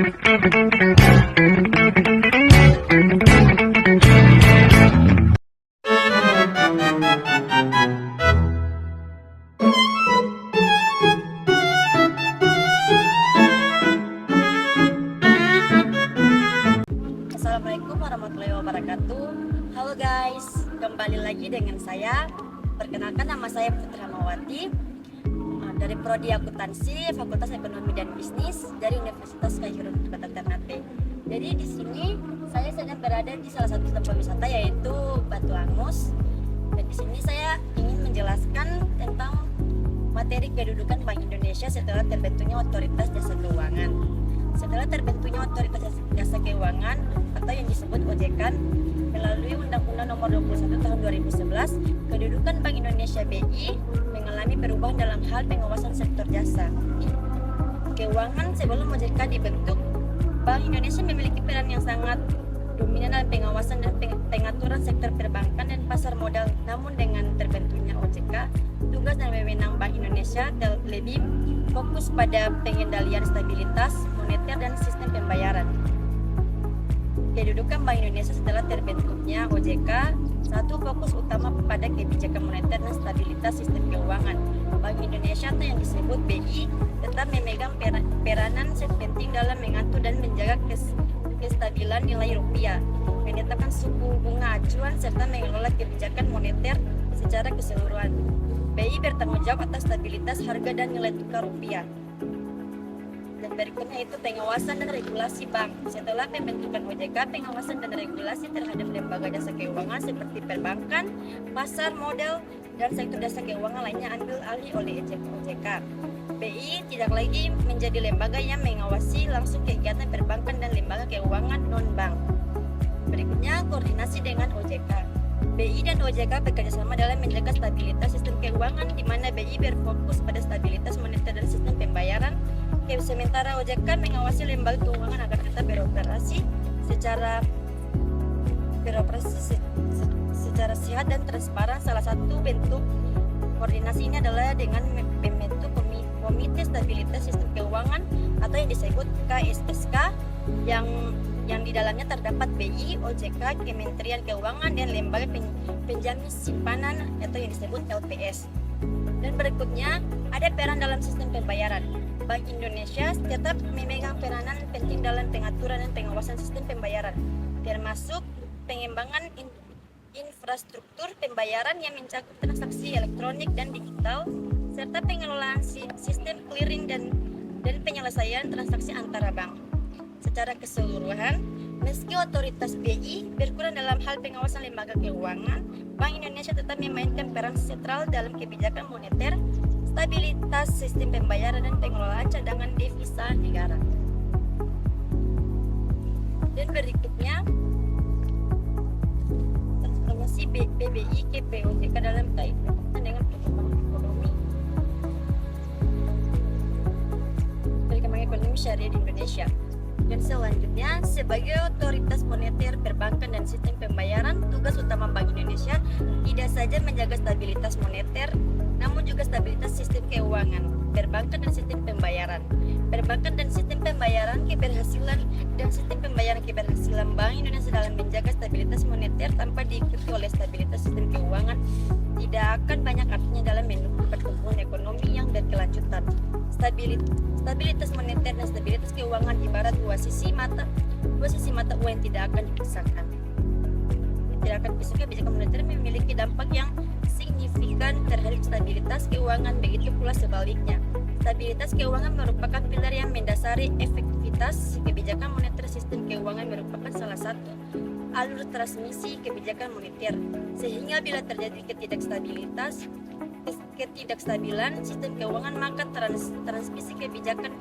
Assalamualaikum warahmatullahi wabarakatuh. Halo guys, kembali lagi dengan saya. Perkenalkan, nama saya Putri Hamawati dari Prodi Akuntansi, Fakultas Ekonomi dan Bisnis dari Universitas Khairul Kota Ternate. Jadi di sini saya sedang berada di salah satu tempat wisata yaitu Batu Angus. Dan di sini saya ingin menjelaskan tentang materi kedudukan Bank Indonesia setelah terbentuknya Otoritas Jasa Keuangan. Setelah terbentuknya Otoritas Jasa Keuangan atau yang disebut OJK melalui Undang-Undang Nomor 21 Tahun 2011, kedudukan Bank Indonesia BI mengalami perubahan dalam hal pengawasan sektor jasa keuangan. Sebelum OJK dibentuk, Bank Indonesia memiliki peran yang sangat dominan dalam pengawasan dan pengaturan sektor perbankan dan pasar modal. Namun dengan terbentuknya OJK, tugas dan wewenang Bank Indonesia lebih fokus pada pengendalian stabilitas moneter dan sistem pembayaran. Kedudukan Bank Indonesia setelah terbentuknya OJK: 1. Fokus utama pada kebijakan moneter dan stabilitas sistem keuangan. Bank Indonesia atau yang disebut BI tetap memegang peranan penting dalam mengatur dan menjaga kestabilan nilai rupiah, menetapkan suku bunga acuan, serta mengelola kebijakan moneter secara keseluruhan. BI bertanggung jawab atas stabilitas harga dan nilai tukar rupiah. Dan berikutnya itu pengawasan dan regulasi bank. Setelah pembentukan OJK, pengawasan dan regulasi terhadap lembaga jasa keuangan seperti perbankan, pasar modal, dan sektor jasa keuangan lainnya ambil alih oleh OJK. BI tidak lagi menjadi lembaga yang mengawasi langsung kegiatan perbankan dan lembaga keuangan non-bank. Berikutnya, koordinasi dengan OJK. BI dan OJK bekerjasama dalam menjaga stabilitas sistem keuangan, di mana BI berfokus pada stabilitas moneter dan sistem pembayaran. Sementara OJK mengawasi lembaga keuangan agar tetap beroperasi secara sehat dan transparan. Salah satu bentuk koordinasi ini adalah dengan membentuk Komite Stabilitas Sistem Keuangan atau yang disebut KSSK yang di dalamnya terdapat BI, OJK, Kementerian Keuangan, dan lembaga penjamin simpanan atau yang disebut LPS. Dan berikutnya ada peran dalam sistem pembayaran. Bank Indonesia tetap memegang peranan penting dalam pengaturan dan pengawasan sistem pembayaran, termasuk pengembangan infrastruktur pembayaran yang mencakup transaksi elektronik dan digital, serta pengelolaan sistem clearing dan penyelesaian transaksi antara bank. Secara keseluruhan, meski otoritas BI berkurang dalam hal pengawasan lembaga keuangan, Bank Indonesia tetap memainkan peran sentral dalam kebijakan moneter, stabilitas sistem pembayaran, dan pengelolaan cadangan devisa negara. Dan berikutnya, transformasi BBI ke OJK dalam kaitan dengan perkembangan ekonomi syariah di Indonesia. Dan selanjutnya, sebagai otoritas moneter, perbankan, dan sistem pembayaran, tugas utama Bank Indonesia tidak saja menjaga stabilitas moneter, namun juga stabilitas sistem keuangan, perbankan, dan sistem pembayaran. Perbankan dan sistem pembayaran keberhasilan Bank Indonesia dalam menjaga stabilitas moneter tanpa diikuti oleh stabilitas sistem keuangan tidak akan banyak artinya dalam mendukung pertumbuhan ekonomi yang berkelanjutan. Stabilitas moneter dan stabilitas keuangan ibarat dua sisi mata uang yang tidak akan dipisahkan. Kebijakan moneter memiliki dampak yang signifikan terhadap stabilitas keuangan, begitu pula sebaliknya. Stabilitas keuangan merupakan pilar yang mendasari efektivitas kebijakan moneter. Sistem keuangan merupakan salah satu alur transmisi kebijakan moneter, sehingga bila terjadi ketidakstabilan sistem keuangan, maka transmisi kebijakan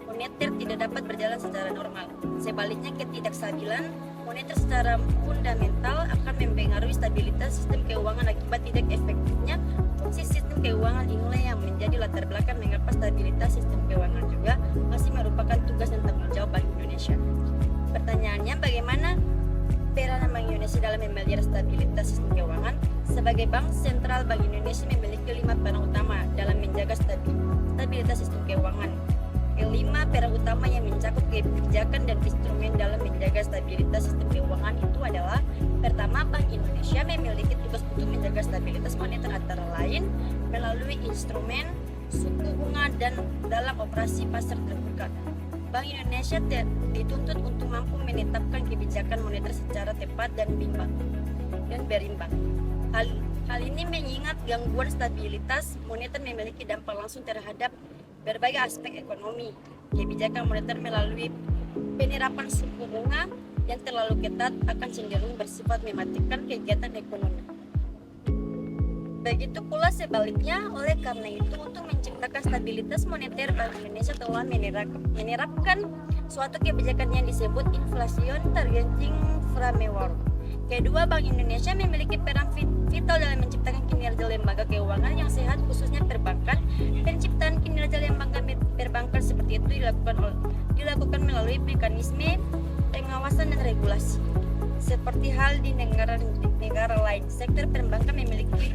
moneter tidak dapat berjalan secara normal. Sebaliknya, ketidakstabilan moneter secara fundamental akan mempengaruhi stabilitas sistem keuangan. Akibat tidak efektifnya fungsi sistem keuangan inilah yang menjadi latar belakang mengapa stabilitas sistem keuangan juga masih merupakan tugas dan tanggung jawab Bank Indonesia. Pertanyaannya, bagaimana peranan Bank Indonesia dalam memelihara stabilitas sistem keuangan? Sebagai bank sentral, Bank Indonesia memiliki 5 peran utama dalam menjaga stabilitas sistem keuangan. Kelima peran utama yang mencakup kebijakan dan instrumen dalam menjaga stabilitas sistem keuangan itu adalah: pertama, Bank Indonesia memiliki tugas untuk menjaga stabilitas moneter antara lain melalui instrumen suku bunga dan dalam operasi pasar terbuka. Bank Indonesia dituntut untuk mampu menetapkan kebijakan moneter secara tepat dan berimbang. Hal ini mengingat gangguan stabilitas moneter memiliki dampak langsung terhadap berbagai aspek ekonomi. Kebijakan moneter melalui penerapan suku bunga yang terlalu ketat akan cenderung bersifat mematikan kegiatan ekonomi. Begitu pula sebaliknya, oleh karena itu untuk menciptakan stabilitas moneter, Bank Indonesia telah menerapkan suatu kebijakan yang disebut Inflation Targeting Framework. Kedua, Bank Indonesia memiliki peran vital dalam menciptakan kinerja lembaga keuangan yang sehat, khususnya perbankan. Penciptaan kinerja lembaga perbankan seperti itu dilakukan melalui mekanisme pengawasan dan regulasi. Seperti hal di negara lain, sektor perbankan memiliki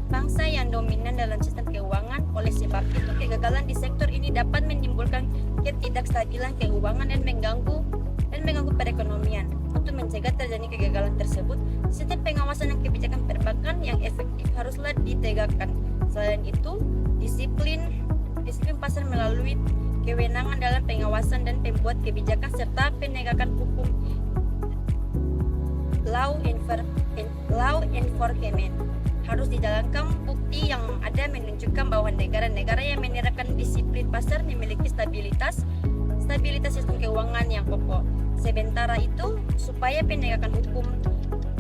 pangsa yang dominan dalam sistem keuangan. Oleh sebab itu, kegagalan di sektor ini dapat menimbulkan ketidakstabilan keuangan dan mengganggu perekonomian. Untuk mencegah terjadi kegagalan tersebut, sistem pengawasan dan kebijakan perbankan yang efektif haruslah ditegakkan. Selain itu, disiplin pasar melalui kewenangan dalam pengawasan dan pembuat kebijakan serta penegakan hukum law enforcement harus dijalankan. Bukti yang ada menunjukkan bahwa negara-negara yang menerapkan disiplin pasar memiliki stabilitas sistem keuangan yang kokoh. Sementara itu, supaya penegakan hukum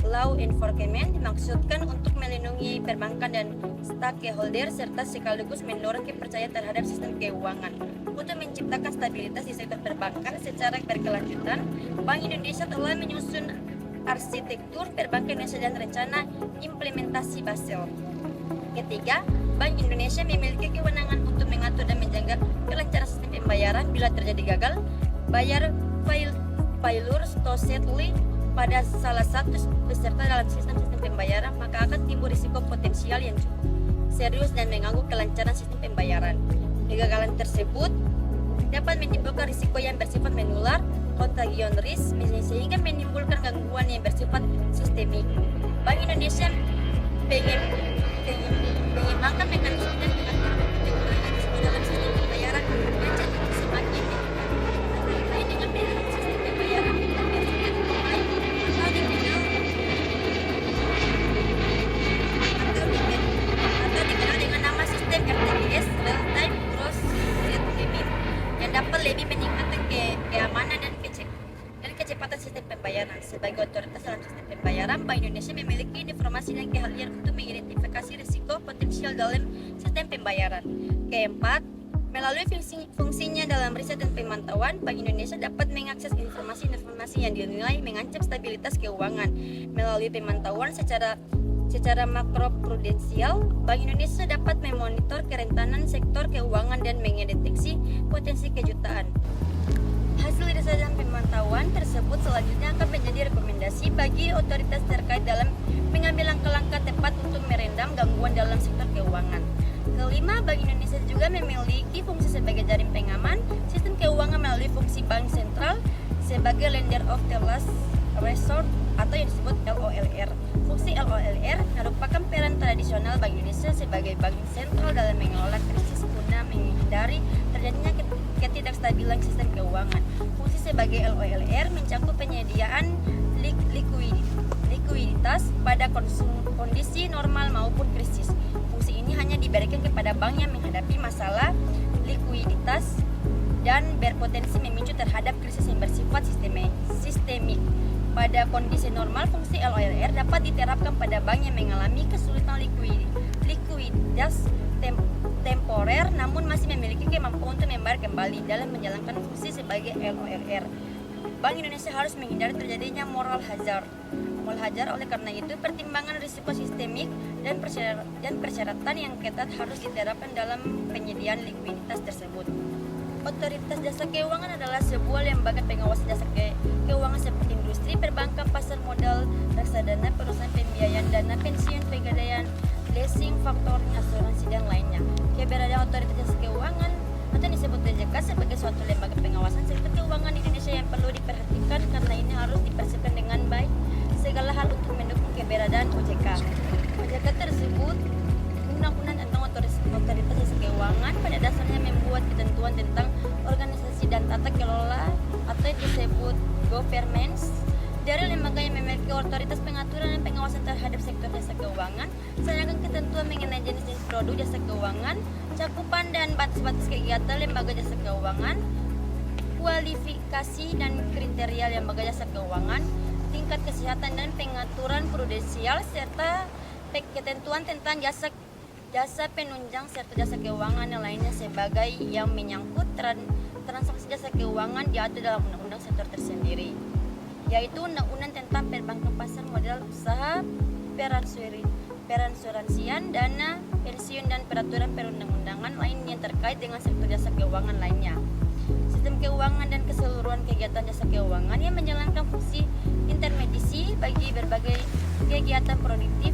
law enforcement dimaksudkan untuk melindungi perbankan dan stakeholder serta sekaligus mendorong kepercayaan terhadap sistem keuangan. Untuk menciptakan stabilitas di sektor perbankan secara berkelanjutan, Bank Indonesia telah menyusun arsitektur perbankan Indonesia dan rencana implementasi Basel. Ketiga, Bank Indonesia memiliki kewenangan untuk mengatur dan menjaga kelancaran sistem pembayaran. Bila terjadi gagal bayar failure to settle pada salah satu peserta dalam sistem pembayaran, maka akan timbul risiko potensial yang cukup serius dan mengganggu kelancaran sistem pembayaran. Kegagalan tersebut dapat menimbulkan risiko yang bersifat menular, contagion risk, sehingga menimbulkan gangguan yang bersifat sistemik. Bank Indonesia mengembangkan mekanisme dan mengatur dalam sistem pembayaran yang cenderung semakin terkait dengan sistem pembayaran atau dikenal dengan nama sistem RTGS (Real Time Gross Settlement) yang dapat lebih meningkatkan keamanan dan kecepatan sistem pembayaran. Sebagai otoritas dalam sistem pembayaran, Bank Indonesia memiliki informasi dan keahlian untuk mengidentifikasi risiko potensial dalam sistem pembayaran. Keempat, melalui fungsinya dalam riset dan pemantauan, Bank Indonesia dapat mengakses informasi yang dinilai mengancam stabilitas keuangan. Melalui pemantauan secara makroprudensial, Bank Indonesia dapat memonitor kerentanan sektor keuangan dan mendeteksi potensi kejutaan. Hasil riset dan pemantauan tersebut selanjutnya akan menjadi rekomendasi bagi otoritas terkait dalam mengambil langkah-langkah tepat untuk meredam gangguan dalam sektor keuangan. Kelima, Bank Indonesia juga memiliki fungsi sebagai jaring pengaman sistem keuangan melalui fungsi bank sentral sebagai lender of the last resort atau yang disebut LOLR. Fungsi LOLR merupakan peran tradisional Bank Indonesia sebagai bank sentral dalam mengelola krisis guna menghindari terjadinya ketidakstabilan sistem keuangan. Fungsi sebagai LOLR mencakup penyediaan likuiditas pada kondisi normal maupun krisis. Fungsi ini hanya diberikan kepada bank yang menghadapi masalah likuiditas dan berpotensi memicu terhadap krisis yang bersifat sistemik. Pada kondisi normal, fungsi LOLR dapat diterapkan pada bank yang mengalami kesulitan likuiditas temporer namun masih memiliki kemampuan untuk membayar kembali. Dalam menjalankan fungsi sebagai LOLR, Bank Indonesia harus menghindari terjadinya moral hazard. Oleh karena itu, pertimbangan risiko sistemik dan persyaratan yang ketat harus diterapkan dalam penyediaan likuiditas tersebut. Otoritas Jasa Keuangan adalah sebuah lembaga pengawas jasa keuangan seperti industri, perbankan, pasar modal, reksadana, perusahaan pembiayaan dana, pensiun, pegadaian, leasing, faktoring, asuransi, dan lainnya. Keberadaan Otoritas Jasa Keuangan atau disebut OJK sebagai suatu lembaga tata kelola atau yang disebut governance dari lembaga yang memiliki otoritas pengaturan dan pengawasan terhadap sektor jasa keuangan, sedangkan ketentuan mengenai jenis-jenis produk jasa keuangan, cakupan dan batas-batas kegiatan lembaga jasa keuangan, kualifikasi dan kriteria lembaga jasa keuangan, tingkat kesehatan dan pengaturan prudensial, serta ketentuan tentang jasa penunjang serta jasa keuangan yang lainnya sebagai yang menyangkut transaksi jasa keuangan diatur dalam undang-undang sektor tersendiri, yaitu undang-undang tentang perbankan pasar modal usaha, peransuransian, dana, pensiun, dan peraturan perundang-undangan lain yang terkait dengan sektor jasa keuangan lainnya. Sistem keuangan dan keseluruhan kegiatan jasa keuangan yang menjalankan fungsi intermediasi bagi berbagai kegiatan produktif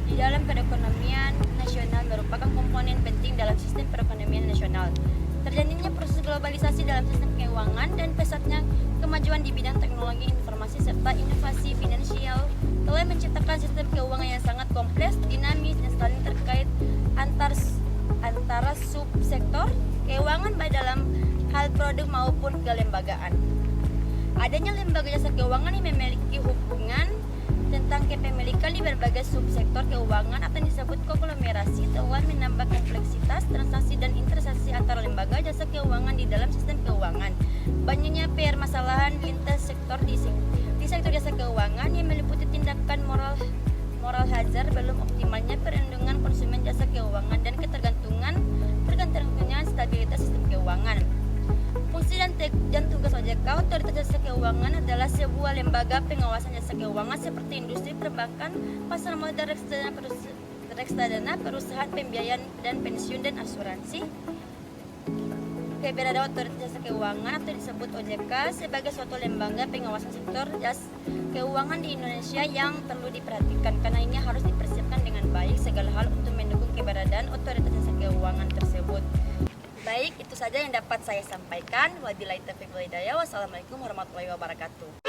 di dalam perekonomian nasional merupakan komponen penting dalam sistem perekonomian nasional. Terjadinya proses globalisasi dalam sistem keuangan dan pesatnya kemajuan di bidang teknologi informasi serta inovasi finansial telah menciptakan sistem keuangan yang sangat kompleks, dinamis, dan saling terkait antara subsektor keuangan baik dalam hal produk maupun kelembagaan. Adanya lembaga jasa keuangan yang memiliki hubungan tentang kepemilikan di berbagai subsektor keuangan atau disebut konglomerasi telah menambah kompleksitas transaksi dan interaksi antara lembaga jasa keuangan di dalam sistem keuangan. Banyaknya permasalahan lintas sektor di sektor jasa keuangan yang meliputi tindakan moral hazard, belum optimalnya perlindungan konsumen jasa keuangan, dan ketergantungan stabilitas sistem keuangan. Fungsi dan tugas OJK Otoritas Jasa Keuangan adalah sebuah lembaga pengawasan jasa keuangan seperti industri perbankan, pasar modal, reksadana, perusahaan pembiayaan dan pensiun dan asuransi. Keberadaan Otoritas Jasa Keuangan atau disebut OJK sebagai suatu lembaga pengawasan sektor jasa keuangan di Indonesia yang perlu diperhatikan karena ini harus dipersiapkan dengan baik segala hal untuk mendukung keberadaan Otoritas Jasa Keuangan tersebut. Baik, itu saja yang dapat saya sampaikan. Wabillahi taufiq wal hidayah. Wassalamualaikum warahmatullahi wabarakatuh.